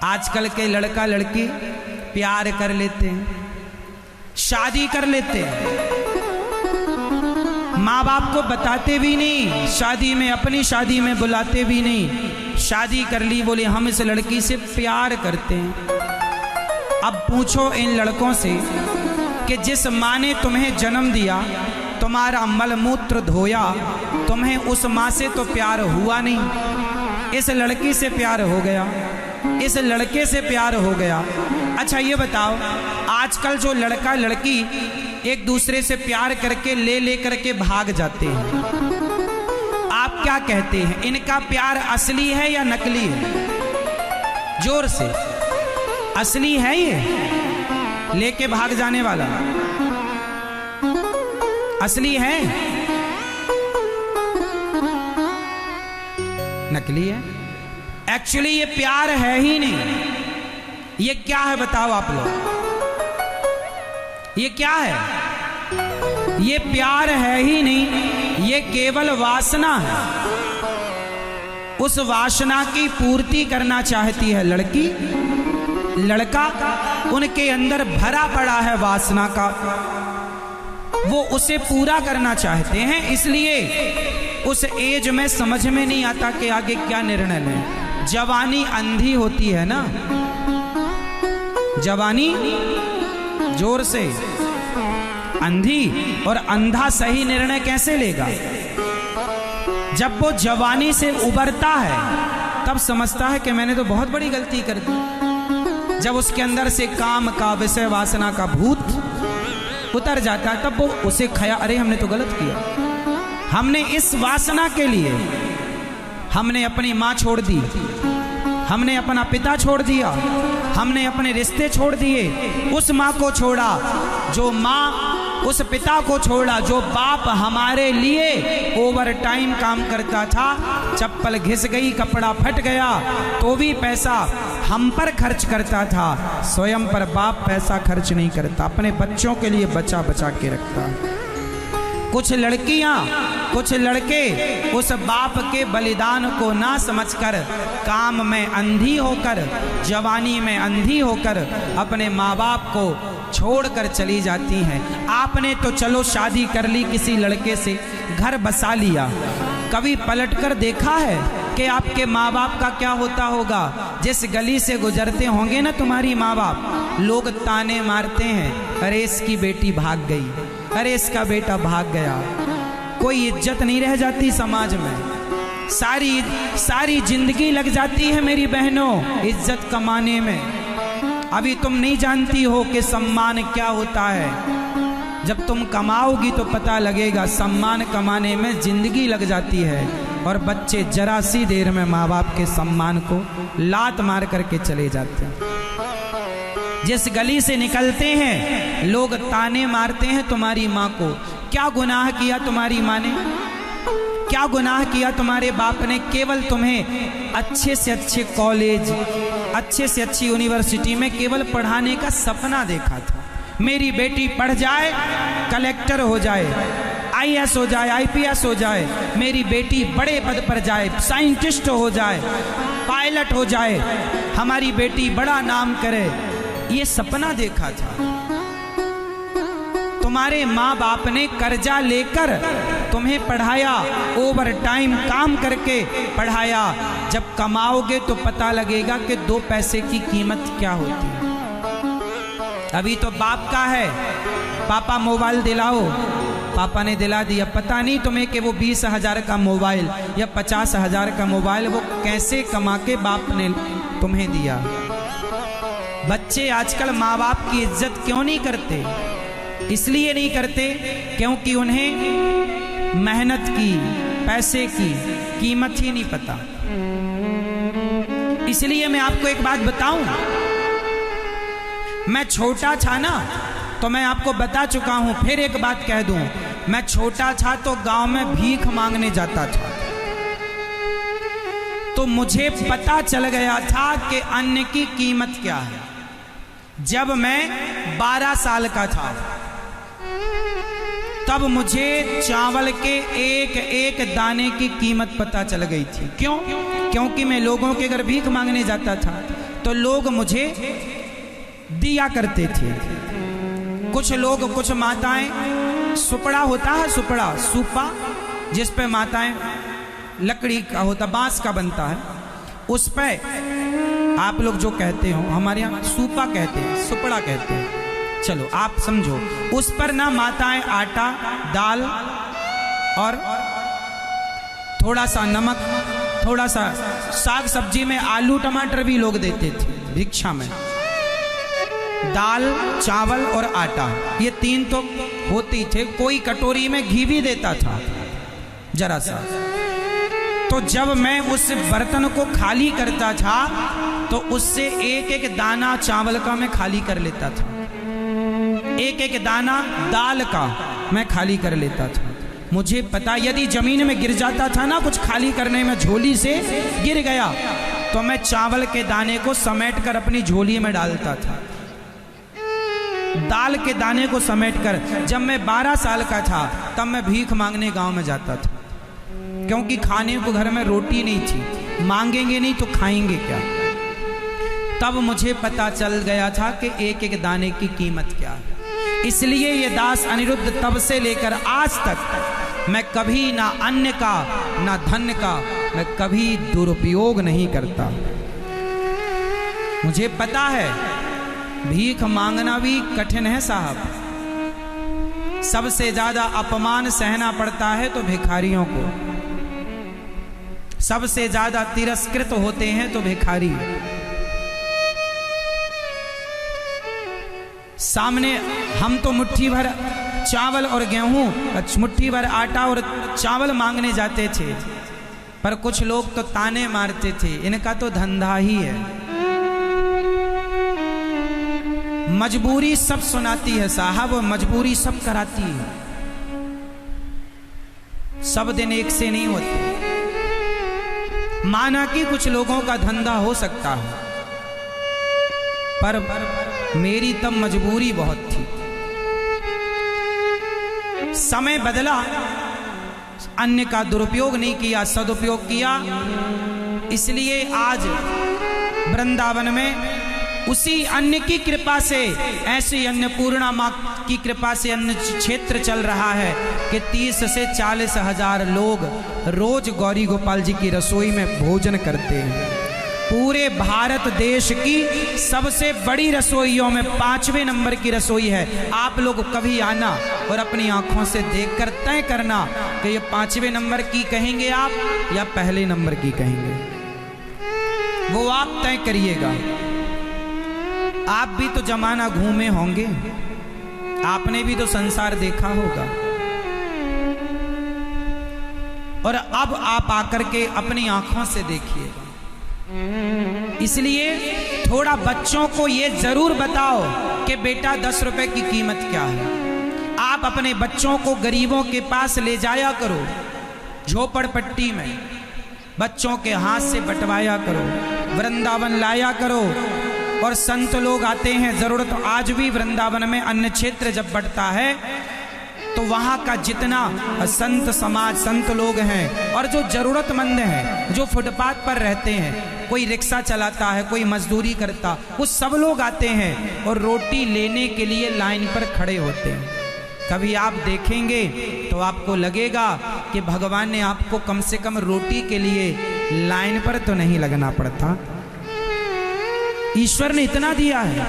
आजकल के लड़का लड़की प्यार कर लेते हैं, शादी कर लेते हैं, माँ बाप को बताते भी नहीं, शादी में अपनी शादी में बुलाते भी नहीं। शादी कर ली, बोले हम इस लड़की से प्यार करते हैं। अब पूछो इन लड़कों से कि जिस माँ ने तुम्हें जन्म दिया, तुम्हारा मलमूत्र धोया, तुम्हें उस माँ से तो प्यार हुआ नहीं, इस लड़की से प्यार हो गया, इस लड़के से प्यार हो गया। अच्छा ये बताओ, आजकल जो लड़का लड़की एक दूसरे से प्यार करके ले करके भाग जाते हैं, आप क्या कहते हैं, इनका प्यार असली है या नकली है? जोर से, असली है ये लेके भाग जाने वाला? असली है? नकली है? एक्चुअली ये प्यार है ही नहीं। ये क्या है बताओ आप लोग, ये क्या है? ये प्यार है ही नहीं, ये केवल वासना है। उस वासना की पूर्ति करना चाहती है लड़की, लड़का उनके अंदर भरा पड़ा है वासना का, वो उसे पूरा करना चाहते हैं। इसलिए उस एज में समझ में नहीं आता कि आगे क्या निर्णय लें। जवानी अंधी होती है ना, जवानी जोर से, अंधी, और अंधा सही निर्णय कैसे लेगा? जब वो जवानी से उबरता है तब समझता है कि मैंने तो बहुत बड़ी गलती कर दी। जब उसके अंदर से काम का, विषय वासना का भूत उतर जाता है, तब वो उसे अरे हमने तो गलत किया, हमने इस वासना के लिए हमने अपनी माँ छोड़ दी, हमने अपना पिता छोड़ दिया, हमने अपने रिश्ते छोड़ दिए, उस माँ को छोड़ा जो माँ, उस पिता को छोड़ा जो बाप हमारे लिए ओवर टाइम काम करता था, चप्पल घिस गई, कपड़ा फट गया तो भी पैसा हम पर खर्च करता था, स्वयं पर बाप पैसा खर्च नहीं करता, अपने बच्चों के लिए बचा बचा के रखता। कुछ लड़कियां, कुछ लड़के उस बाप के बलिदान को ना समझकर काम में अंधी होकर, जवानी में अंधी होकर अपने माँ बाप को छोड़कर चली जाती हैं। आपने तो चलो शादी कर ली किसी लड़के से, घर बसा लिया, कभी पलटकर देखा है कि आपके माँ बाप का क्या होता होगा? जिस गली से गुजरते होंगे ना तुम्हारी माँ बाप, लोग ताने मारते हैं, अरे इसकी बेटी भाग गई, अरे इसका बेटा भाग गया। कोई इज्जत नहीं रह जाती समाज में, सारी जिंदगी लग जाती है मेरी बहनों इज्जत कमाने में। अभी तुम नहीं जानती हो कि सम्मान क्या होता है, जब तुम कमाओगी तो पता लगेगा। सम्मान कमाने में जिंदगी लग जाती है और बच्चे जरा सी देर में माँ बाप के सम्मान को लात मार करके चले जाते हैं। जिस गली से निकलते हैं लोग ताने मारते हैं तुम्हारी माँ को, क्या गुनाह किया तुम्हारी माँ ने, क्या गुनाह किया तुम्हारे बाप ने? केवल तुम्हें अच्छे से अच्छे कॉलेज, अच्छे से अच्छी यूनिवर्सिटी में केवल पढ़ाने का सपना देखा था। मेरी बेटी पढ़ जाए, कलेक्टर हो जाए, आईएएस हो जाए, आईपीएस हो जाए, मेरी बेटी बड़े पद पर जाए, साइंटिस्ट हो जाए, पायलट हो जाए, हमारी बेटी बड़ा नाम करे, ये सपना देखा था। तुम्हारे माँ बाप ने कर्जा लेकर तुम्हें पढ़ाया, ओवर टाइम काम करके पढ़ाया। जब कमाओगे तो पता लगेगा कि 2 पैसे की कीमत क्या होती है। अभी तो बाप का है, पापा मोबाइल दिलाओ, पापा ने दिला दिया, पता नहीं तुम्हें कि वो 20,000 का मोबाइल या 50,000 का मोबाइल वो कैसे कमा के बाप ने तुम्हें दिया। बच्चे आजकल माँ बाप की इज्जत क्यों नहीं करते? इसलिए नहीं करते क्योंकि उन्हें मेहनत की, पैसे की कीमत ही नहीं पता। इसलिए मैं आपको एक बात बताऊं, मैं छोटा था ना तो मैं आपको बता चुका हूं, फिर एक बात कह दूं, मैं छोटा था तो गांव में भीख मांगने जाता था, तो मुझे पता चल गया था कि अन्न की कीमत क्या है। जब मैं 12 साल का था तब मुझे चावल के एक एक दाने की कीमत पता चल गई थी। क्यों? क्योंकि मैं लोगों के घर भीख मांगने जाता था। तो लोग मुझे दिया करते थे। कुछ लोग, कुछ माताएं, सुपड़ा होता है, सुपड़ा, सूपा, जिस पे माताएं, लकड़ी का होता, बांस का बनता है, उस पे आप लोग जो कहते हो, हमारे यहाँ सूपा कहते हैं, सुपड़ा कहते हैं, चलो आप समझो, उस पर ना माताएं आटा, दाल और थोड़ा सा नमक, थोड़ा सा साग सब्जी में आलू टमाटर भी लोग देते थे भिक्षा में। दाल, चावल और आटा, ये तीन तो होती थे। कोई कटोरी में घी भी देता था जरा सा। तो जब मैं उस बर्तन को खाली करता था तो उससे एक एक दाना चावल का मैं खाली कर लेता था, एक एक दाना दाल का मैं खाली कर लेता था। मुझे पता, यदि जमीन में गिर जाता था ना कुछ खाली करने में, झोली से गिर गया, तो मैं चावल के दाने को समेट कर अपनी झोली में डालता था, दाल के दाने को समेट कर। जब मैं 12 साल का था तब मैं भीख मांगने गांव में जाता था, क्योंकि खाने को घर में रोटी नहीं थी, मांगेंगे नहीं तो खाएंगे क्या। तब मुझे पता चल गया था कि एक एक दाने की कीमत क्या है। इसलिए ये दास अनिरुद्ध तब से लेकर आज तक मैं कभी ना अन्न का ना धन का मैं कभी दुरुपयोग नहीं करता। मुझे पता है भीख मांगना भी कठिन है साहब। सबसे ज्यादा अपमान सहना पड़ता है तो भिखारियों को, सबसे ज्यादा तिरस्कृत होते हैं तो भिखारी। सामने हम तो मुट्ठी भर चावल और गेहूं, मुट्ठी भर आटा और चावल मांगने जाते थे, पर कुछ लोग तो ताने मारते थे, इनका तो धंधा ही है। मजबूरी सब सुनाती है साहब, मजबूरी सब कराती है। सब दिन एक से नहीं होते। माना कि कुछ लोगों का धंधा हो सकता है, पर मेरी तब मजबूरी बहुत थी। समय बदला, अन्न का दुरुपयोग नहीं किया, सदुपयोग किया। इसलिए आज वृंदावन में उसी अन्न की कृपा से, ऐसी अन्नपूर्णा मां की कृपा से अन्न क्षेत्र चल रहा है कि 30 से 40 हजार लोग रोज गौरी गोपाल जी की रसोई में भोजन करते हैं। पूरे भारत देश की सबसे बड़ी रसोइयों में 5वें नंबर की रसोई है। आप लोग कभी आना और अपनी आंखों से देखकर तय करना कि ये 5वें नंबर की कहेंगे आप या पहले नंबर की कहेंगे, वो आप तय करिएगा। आप भी तो जमाना घूमे होंगे, आपने भी तो संसार देखा होगा, और अब आप आकर के अपनी आंखों से देखिएगा। इसलिए थोड़ा बच्चों को ये जरूर बताओ कि बेटा 10 रुपए की कीमत क्या है। आप अपने बच्चों को गरीबों के पास ले जाया करो, झोपड़पट्टी में बच्चों के हाथ से बंटवाया करो, वृंदावन लाया करो। और संत लोग आते हैं, जरूरत आज भी वृंदावन में अन्न क्षेत्र जब बढ़ता है तो वहाँ का जितना संत समाज, संत लोग हैं और जो जरूरतमंद हैं, जो फुटपाथ पर रहते हैं, कोई रिक्शा चलाता है, कोई मजदूरी करता, वो सब लोग आते हैं और रोटी लेने के लिए लाइन पर खड़े होते हैं। कभी आप देखेंगे तो आपको लगेगा कि भगवान ने आपको कम से कम रोटी के लिए लाइन पर तो नहीं लगना पड़ता। ईश्वर ने इतना दिया है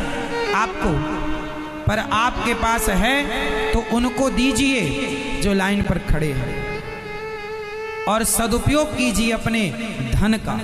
आपको, पर आपके पास है तो उनको दीजिए जो लाइन पर खड़े हैं, और सदुपयोग कीजिए अपने धन का।